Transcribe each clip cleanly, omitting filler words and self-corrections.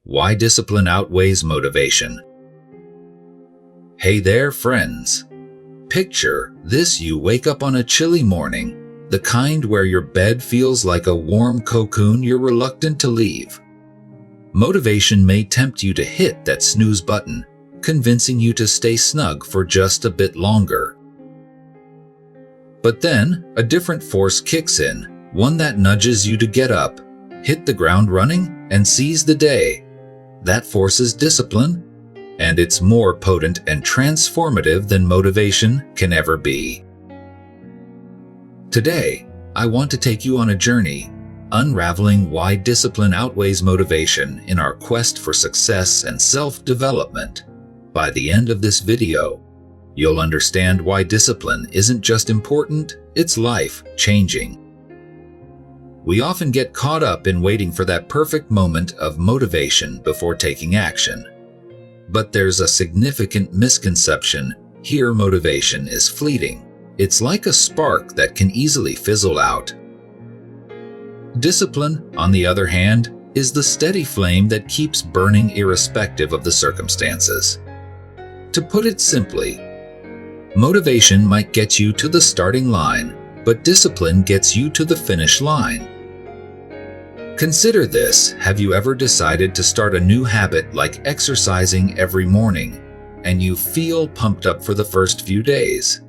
Why discipline outweighs motivation. Hey there, friends. Picture this: you wake up on a chilly morning, the kind where your bed feels like a warm cocoon you're reluctant to leave. Motivation may tempt you to hit that snooze button, convincing you to stay snug for just a bit longer. But then, a different force kicks in, one that nudges you to get up, hit the ground running, and seize the day. That force is discipline, and it's more potent and transformative than motivation can ever be. Today, I want to take you on a journey, unraveling why discipline outweighs motivation in our quest for success and self-development. By the end of this video, you'll understand why discipline isn't just important, it's life-changing. We often get caught up in waiting for that perfect moment of motivation before taking action. But there's a significant misconception here: motivation is fleeting. It's like a spark that can easily fizzle out. Discipline, on the other hand, is the steady flame that keeps burning irrespective of the circumstances. To put it simply, motivation might get you to the starting line, but discipline gets you to the finish line. Consider this: have you ever decided to start a new habit like exercising every morning, and you feel pumped up for the first few days?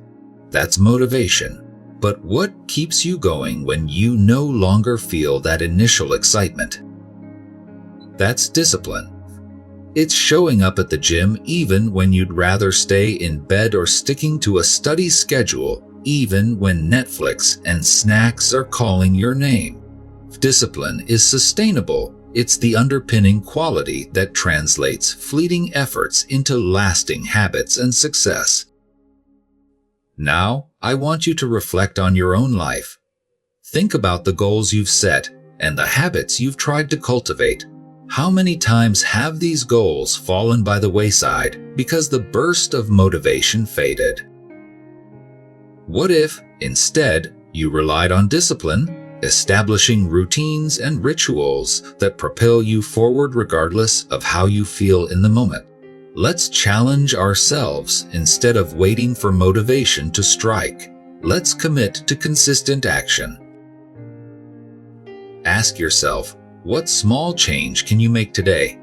That's motivation. But what keeps you going when you no longer feel that initial excitement? That's discipline. It's showing up at the gym even when you'd rather stay in bed, or sticking to a study schedule even when Netflix and snacks are calling your name. Discipline is sustainable. It's the underpinning quality that translates fleeting efforts into lasting habits and success. Now, I want you to reflect on your own life. Think about the goals you've set and the habits you've tried to cultivate. How many times have these goals fallen by the wayside because the burst of motivation faded? What if, instead, you relied on discipline, establishing routines and rituals that propel you forward regardless of how you feel in the moment? Let's challenge ourselves. Instead of waiting for motivation to strike, let's commit to consistent action. Ask yourself, what small change can you make today?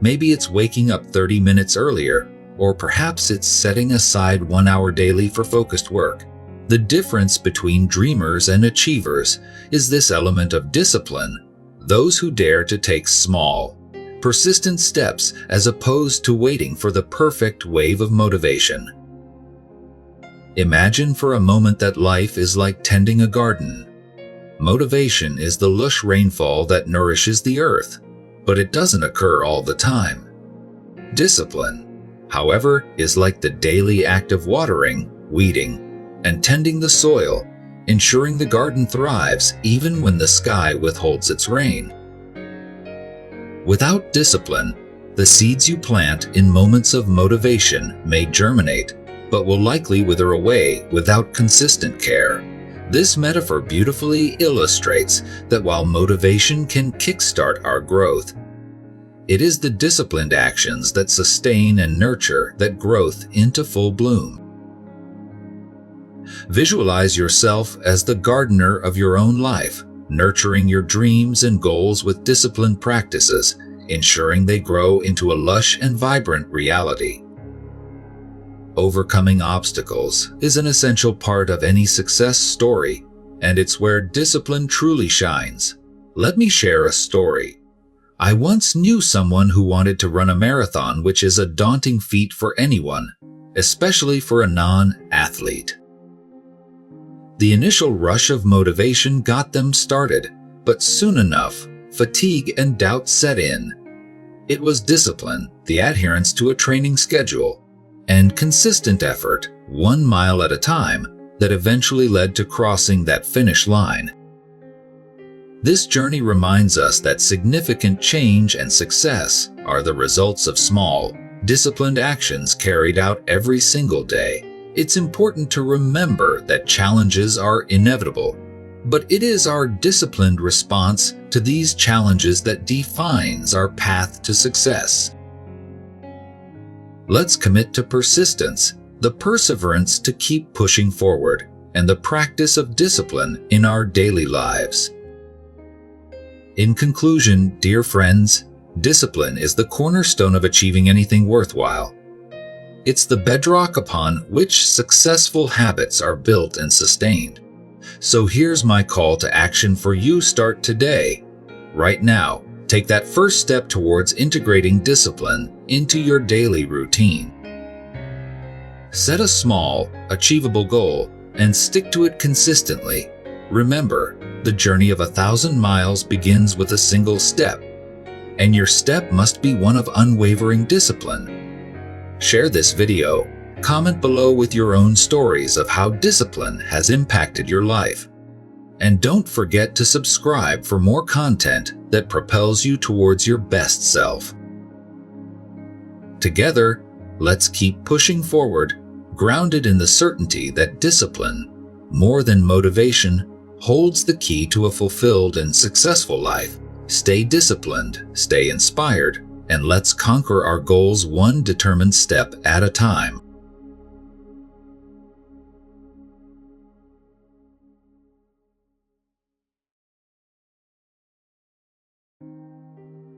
Maybe it's waking up 30 minutes earlier, or perhaps it's setting aside 1 hour daily for focused work. The difference between dreamers and achievers is this element of discipline: those who dare to take small, persistent steps as opposed to waiting for the perfect wave of motivation. Imagine for a moment that life is like tending a garden. Motivation is the lush rainfall that nourishes the earth, but it doesn't occur all the time. Discipline, however, is like the daily act of watering, weeding, and tending the soil, ensuring the garden thrives even when the sky withholds its rain. Without discipline, the seeds you plant in moments of motivation may germinate, but will likely wither away without consistent care. This metaphor beautifully illustrates that while motivation can kickstart our growth, it is the disciplined actions that sustain and nurture that growth into full bloom. Visualize yourself as the gardener of your own life, nurturing your dreams and goals with disciplined practices, ensuring they grow into a lush and vibrant reality. Overcoming obstacles is an essential part of any success story, and it's where discipline truly shines. Let me share a story. I once knew someone who wanted to run a marathon, which is a daunting feat for anyone, especially for a non-athlete. The initial rush of motivation got them started, but soon enough, fatigue and doubt set in. It was discipline, the adherence to a training schedule, and consistent effort, 1 mile at a time, that eventually led to crossing that finish line. This journey reminds us that significant change and success are the results of small, disciplined actions carried out every single day. It's important to remember that challenges are inevitable, But it is our disciplined response to these challenges that defines our path to success. Let's commit to persistence, the perseverance to keep pushing forward, and the practice of discipline in our daily lives. In conclusion, dear friends, discipline is the cornerstone of achieving anything worthwhile. It's the bedrock upon which successful habits are built and sustained. So here's my call to action for you. Start today. Right now, take that first step towards integrating discipline into your daily routine. Set a small, achievable goal and stick to it consistently. Remember, the journey of 1,000 miles begins with a single step, and your step must be one of unwavering discipline. Share this video. Comment below with your own stories of how discipline has impacted your life. And don't forget to subscribe for more content that propels you towards your best self. Together, let's keep pushing forward, grounded in the certainty that discipline, more than motivation, holds the key to a fulfilled and successful life. Stay disciplined, stay inspired, and let's conquer our goals one determined step at a time.